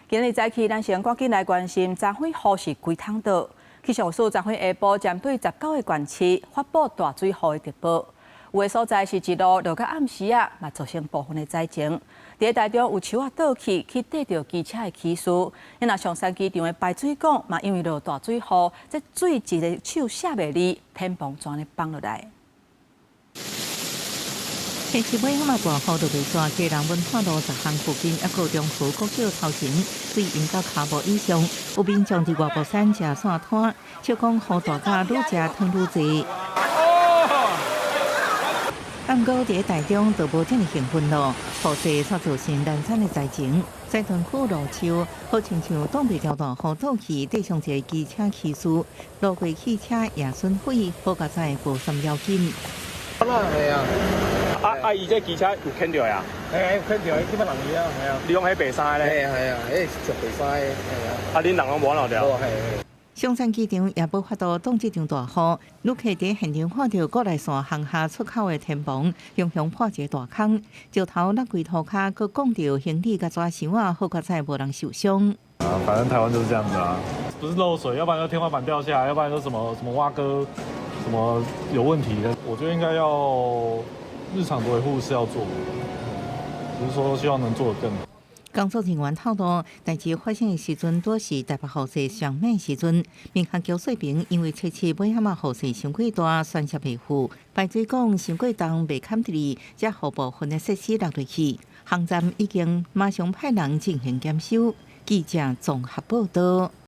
今日早起，咱先赶紧来关心昨昏雨是几桶倒。气象署昨昏下晡针对19个县市发布大水雨的特报，有的所在是一路落到暗时啊，嘛造成部分的灾情。伫台中有树啊倒去逮到机车的起司，因那上山机场的排水管嘛因为落大水雨，这水一个手写袂离，偏崩全咧放落来。 天气尾嘛大雨就被抓，家人文化路10项附近一个中途国小头前水淹到骹步以上，有民众伫外部山食线摊，笑讲雨大甲愈食汤愈济。不过伫台中就无这么幸运咯，雨势却造成难产的灾情。西屯区路树好亲像挡袂牢大雨倒去，地上一个机车起司，路过汽车也损毁，好佳在无甚要紧。 系啊，伊这机车有牵着呀？有牵着，基本人去啊，系啊。你用迄白衫咧？系啊，着白衫的，系啊。恁人拢无落掉？松山机场也无法度挡这场大雨，旅客伫现场看到国内线航厦出口的天棚，熊熊破一个大坑，石头落规涂骹，佮讲到行李甲纸箱啊，好佳在无人受伤。啊，反正台湾就是这样子啊，不是漏水，要不然就天花板掉下来，要不然就什么挖沟。 什么有问题的？我觉得应该要日常的维护是要做，只是说希望能做得更好。工作人员透露，代志发生的时阵，多是台北雨势上猛时阵，民航桥水平因为测试尾仔嘛雨势伤过大，宣泄袂赴，排水管伤过重，未堪得哩，才予部分的设施落落去。航站已经马上派人进行检修。记者综合报道。